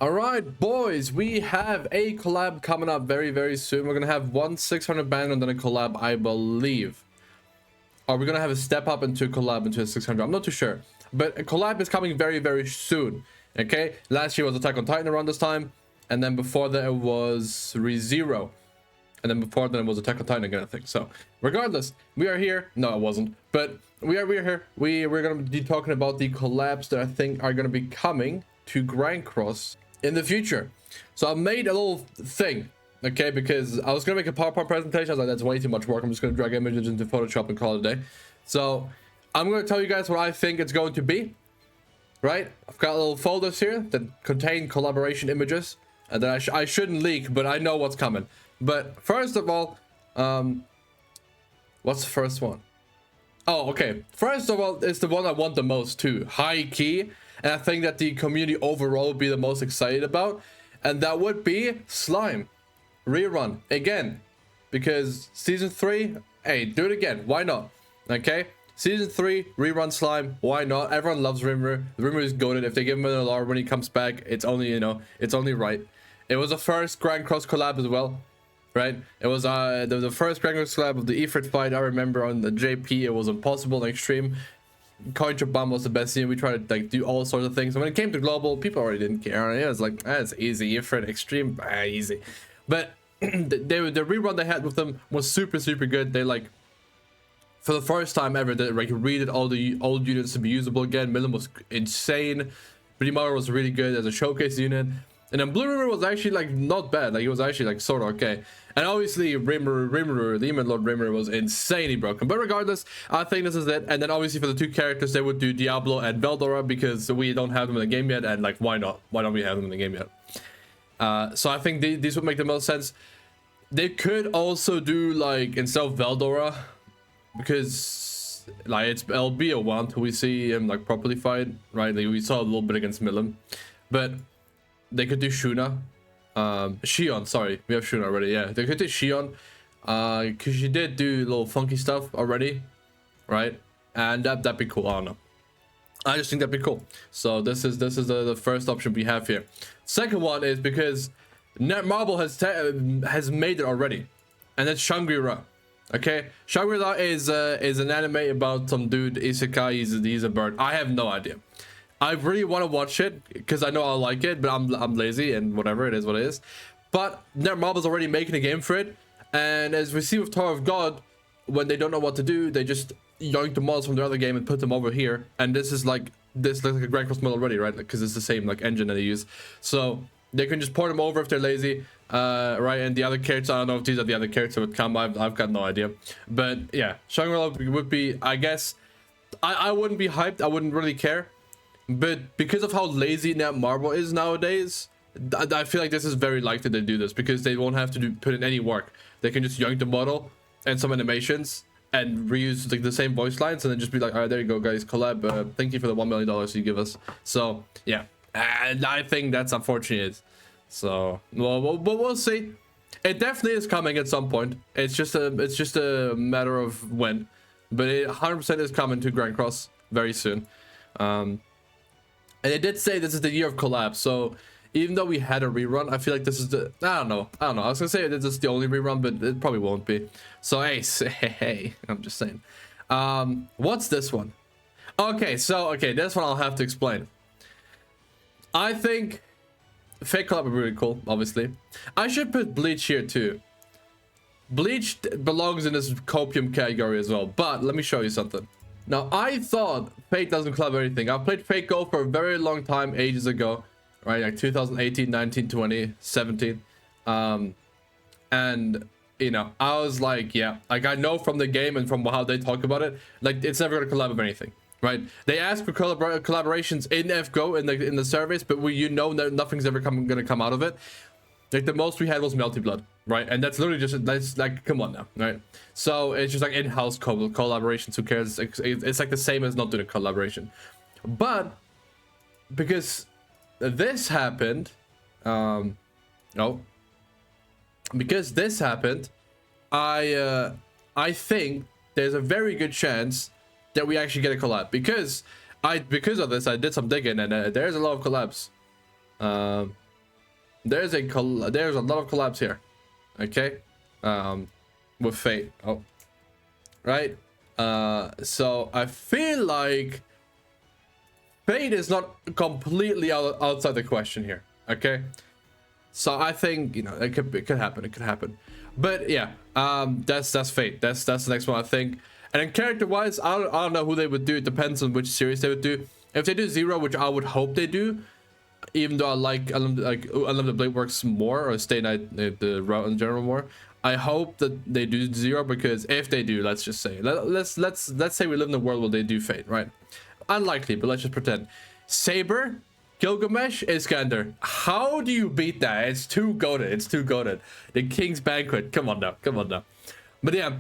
All right, boys, we have a collab coming up very soon. We're gonna have one 600 band and then a collab, I believe. Or we're gonna have a step up into a collab into a 600. I'm not too sure, but a collab is coming very soon. Okay, last year was Attack on Titan around this time, and then before that it was ReZero, and then before that it was Attack on Titan again, I think. So regardless, we are here. No, it wasn't, but we're here. We're gonna be talking about the collabs that I think are gonna be coming to Grand Cross in the future. So I made a little thing, okay, because I was gonna make a PowerPoint presentation. I was like, that's way too much work. I'm just gonna drag images into Photoshop and call it a day. So I'm gonna tell you guys what I think it's going to be, right? I've got little folders here that contain collaboration images and that I shouldn't leak, but I know what's coming. But first of all, what's the first one? Oh, okay, first of all, it's the one I want the most too, high key, and I think that the community overall would be the most excited about, and that would be Slime rerun again, because season 3, hey, do it again, why not? Okay, season 3 rerun Slime, why not? Everyone loves Rimmer. Rimmer is goated. If they give him an alarm when he comes back, it's only, you know, it's only right. It was the first Grand Cross collab as well, right? It was the first Grand Cross collab of the Ifrit fight. I remember on the JP, it was impossible and extreme. Counter bomb was the best scene. We tried to like do all sorts of things, and when it came to global, people already didn't care. It was like, it's easy. Ifrit extreme, easy. But the rerun they had with them was super good. They like, for the first time ever, they like redid all the old units to be usable again. Milim was insane. Primaru was really good as a showcase unit. And then Blue River was actually like not bad. Like it was actually like sort of okay. And obviously Rimmer, Demon Lord Rimmer was insanely broken. But regardless, I think this is it. And then obviously for the two characters, they would do Diablo and Veldora because we don't have them in the game yet. And like, why not? Why don't we have them in the game yet? So I think these would make the most sense. They could also do like instead of Veldora, because like it'll be a while until we see him like properly fight, right? Like, we saw a little bit against Milim, but they could do Shuna, Shion, sorry, we have Shuna already. Yeah, they could do Shion, because she did do little funky stuff already, right? And that'd be cool. I don't know, I just think that'd be cool. So this is the first option we have here. Second one is because Netmarble has made it already, and that's Shangri-La. Okay, Shangri-La is an anime about some dude isekai. He's a bird. I have no idea. I really want to watch it because I know I'll like it, but I'm lazy and whatever, it is what it is. But Netmarble's already making a game for it, and as we see with Tower of God, when they don't know what to do, they just yoink the models from the other game and put them over here. And this is like looks like a Grand Cross model already, right? Because it's the same like engine that they use, so they can just port them over if they're lazy, right? And the other characters, I don't know if these are the other characters that would come. I've got no idea, but yeah, Shangri-La would be, I guess. I wouldn't be hyped. I wouldn't really care. But because of how lazy Netmarble is nowadays, I feel like this is very likely to do this because they won't have to put in any work. They can just yoink the model and some animations and reuse like the same voice lines and then just be like, all right, there you go, guys, collab. Thank you for the $1 million you give us. So yeah, and I think that's unfortunate. So well, we'll see. It definitely is coming at some point. It's just a matter of when, but it 100% is coming to Grand Cross very soon. And they did say this is the year of collabs, so even though we had a rerun, I feel like this is the, I don't know. I was gonna say this is the only rerun, but it probably won't be. So hey, I'm just saying. What's this one? Okay, this one I'll have to explain. I think fake collab would be really cool, obviously. I should put Bleach here too. Bleach belongs in this copium category as well, but let me show you something. Now, I thought Fate doesn't collab anything. I played Fate Go for a very long time, ages ago, right? Like 2018, 19, 20, 17. And, you know, I was like, yeah, like I know from the game and from how they talk about it, like it's never going to collab with anything, right? They ask for collaborations in FGO in the service, but you know that nothing's ever going to come out of it. Like the most we had was Melty Blood, right? And that's literally just, that's like, come on now, right? So it's just like in-house collaborations. Who cares? It's like the same as not doing a collaboration. But because this happened, because this happened, I think there's a very good chance that we actually get a collab because of this I did some digging and there's a lot of collabs. there's a lot of collabs here. Okay, with Fate. Oh, right. So I feel like Fate is not completely outside the question here. Okay, so I think, you know, it could happen. It could happen. But yeah, that's Fate. That's the next one, I think. And then character wise, I don't know who they would do. It depends on which series they would do. If they do Zero, which I would hope they do, even though I like Unlimited Blade Works more, or Stay Night, the route in general more, I hope that they do Zero, because if they do, let's just say, let's say we live in a world where they do Fate, right? Unlikely, but let's just pretend. Saber, Gilgamesh, Iskander. How do you beat that? It's too goated. It's too goated. The King's Banquet. Come on now. Come on now. But yeah,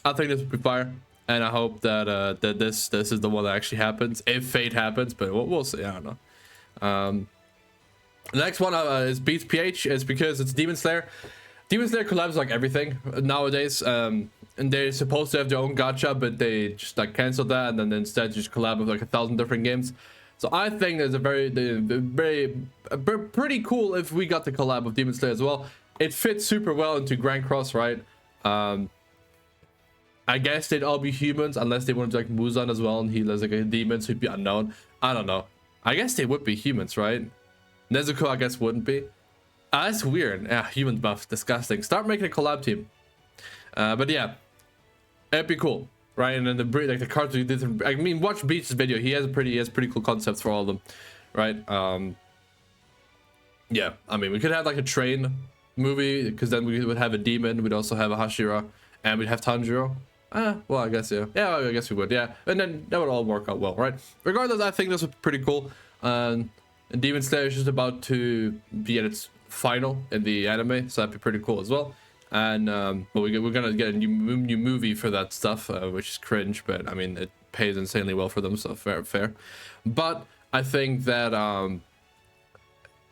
I think this would be fire, and I hope that that this is the one that actually happens, if Fate happens. But we'll see. I don't know. The next one is Beats PH. It's because it's Demon Slayer. Demon Slayer collabs like everything nowadays. And they're supposed to have their own gacha, but they just like canceled that, and then instead just collab with like 1,000 different games. So I think there's a pretty cool if we got the collab with Demon Slayer as well. It fits super well into Grand Cross, right? I guess they'd all be humans, unless they wanted to like Muzan as well, and he was like a demon, so he'd be unknown. I don't know. I guess they would be humans, right? Nezuko, I guess, wouldn't be. That's weird. Yeah, human buff, disgusting. Start making a collab team. But yeah, it'd be cool. Right, and then the cards we did. I mean, watch Beach's video. He has pretty cool concepts for all of them, right? Yeah, I mean, we could have like a train movie, because then we would have a demon. We'd also have a Hashira, and we'd have Tanjiro. Well, I guess yeah, I guess we would, yeah. And then that would all work out well, right? Regardless, I think this would be pretty cool. And Demon Slayer is just about to be at its final in the anime, so that'd be pretty cool as well. And but we're gonna get a new movie for that stuff, which is cringe, but I mean, it pays insanely well for them, so fair. But I think that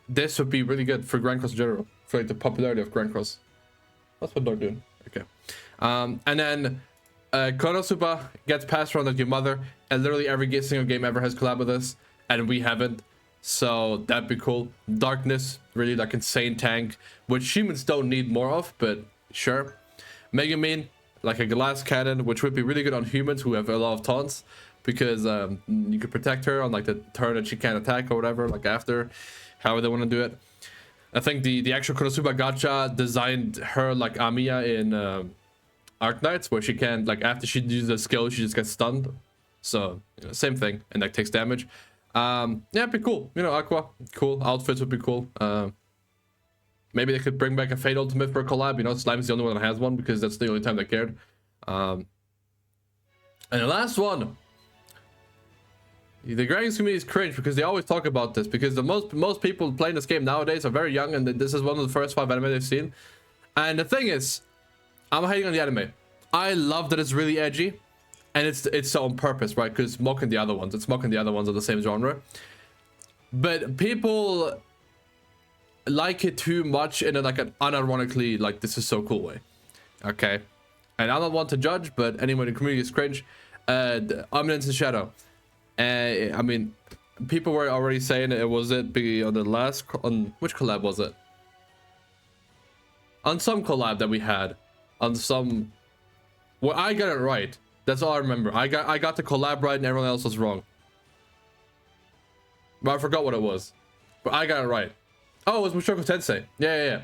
this would be really good for Grand Cross in general, for like the popularity of Grand Cross. That's what they're doing. Okay. And then Konosuba gets passed around like your mother, and literally every single game ever has collab with us, and we haven't. So that'd be cool. Darkness, really like insane tank, which humans don't need more of, but sure. Megumin, like a glass cannon, which would be really good on humans who have a lot of taunts, because you could protect her on like the turn that she can't attack or whatever, like after, however they want to do it. I think the actual Konosuba gacha designed her like Amiya in Arknights, where she can, like, after she uses a skill, she just gets stunned. So, you know, same thing, and like takes damage. Yeah, it'd be cool. You know, Aqua, cool. Outfits would be cool. Maybe they could bring back a Fate Ultimate for a collab. You know, Slime's the only one that has one, because that's the only time they cared. And the last one, the Dragons community is cringe, because they always talk about this, because the most people playing this game nowadays are very young, and this is one of the first 5 anime they've seen. And the thing is, I'm hating on the anime. I love that it's really edgy, and it's so on purpose, right? Because mocking the other ones, it's mocking the other ones of the same genre. But people like it too much in a, like an unironically, like, this is so cool way. Okay, and I'm not one to judge, but anyone in the community is cringe. Omniscience and Shadow. I mean, people were already saying it was be on the last, on which collab was it? On some collab that we had, on some, well, I got it right. That's all I remember. I got the collab right and everyone else was wrong. But I forgot what it was. But I got it right. Oh, it was Mushoku Tensei. Yeah.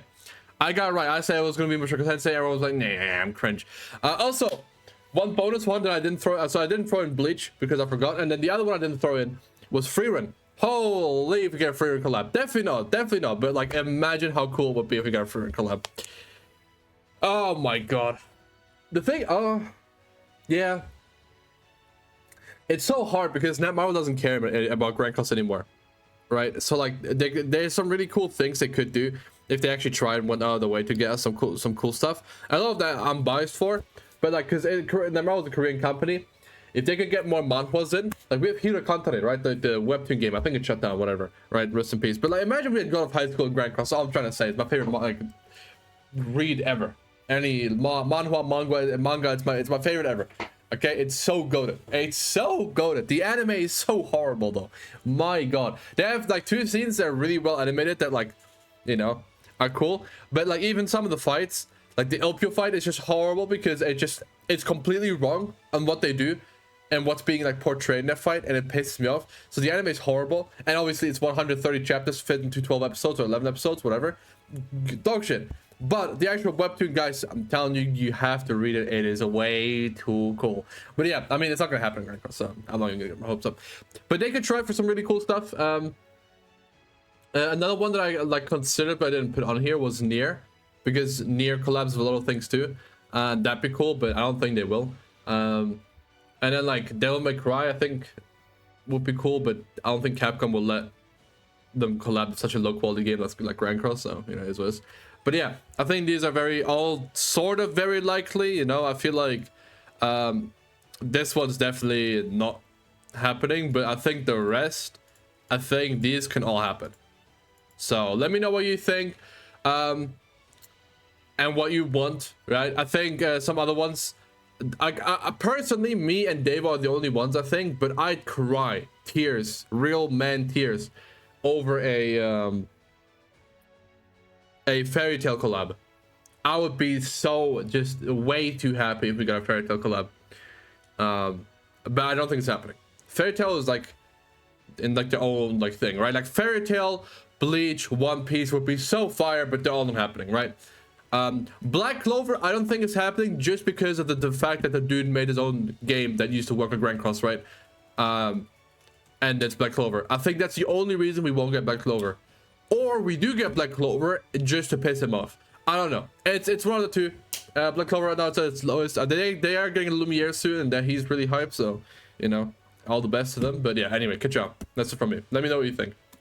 I got it right. I said it was gonna be Mushoku Tensei. Everyone was like, nah, I'm cringe. Also, one bonus one that I didn't throw. So I didn't throw in Bleach because I forgot. And then the other one I didn't throw in was Freerun. Holy, if we get a Freerun collab. Definitely not. But like, imagine how cool it would be if we got a Freerun collab. Oh my god. The thing, yeah. It's so hard because Marvel doesn't care about Grand Cross anymore. Right? So like, there's some really cool things they could do if they actually tried and went out of the way to get us some cool stuff. I love that I'm biased for, but like, because Marvel is a Korean company, if they could get more manhwas in, like we have Hero Kantare, right? The webtoon game. I think it shut down, whatever. Right? Rest in peace. But like, imagine we had God of High School and Grand Cross. All I'm trying to say is my favorite like read ever. Any manga, it's my favorite ever. Okay, it's so goated. It's so goated. The anime is so horrible though. My god, they have like 2 scenes that are really well animated. That like, you know, are cool, but like even some of the fights, like the Ilpio fight is just horrible because it's completely wrong on what they do and what's being like portrayed in that fight, and it pisses me off. So the anime is horrible, and obviously it's 130 chapters fit into 12 episodes or 11 episodes, whatever. Dog shit. But the actual webtoon, guys, I'm telling you, you have to read it. It is way too cool. But yeah, I mean, it's not gonna happen right now, so I'm not gonna get my hopes up. But they could try for some really cool stuff. Another one that I like considered but I didn't put on here was Nier, because Nier collabs with a lot of things too. That'd be cool, but I don't think they will. And then like Devil May Cry, I think would be cool, but I don't think Capcom will let them collab with such a low quality game that's like Grand Cross, so you know, it is what it is. But yeah, I think these are all sort of very likely, you know. I feel like this one's definitely not happening, but I think the rest, I think these can all happen. So let me know what you think and what you want, right? I think some other ones, I personally, me and Dave are the only ones, I think, but I'd cry tears, real man tears, over a fairy tale collab. I would be so just way too happy if we got a fairy tale collab. But I don't think it's happening. Fairy tale is like in like their own like thing, right? Like fairy tale, Bleach, One Piece would be so fire, but they're all not happening, right? Black Clover, I don't think it's happening just because of the fact that the dude made his own game that used to work with Grand Cross, right? And it's Black Clover. I think that's the only reason we won't get Black Clover. Or we do get Black Clover just to piss him off. I don't know. It's one of the two. Black Clover right now it's at its lowest. They are getting a Lumiere soon, and that he's really hyped, so you know, all the best to them. But yeah, anyway, catch up. That's it from me. Let me know what you think.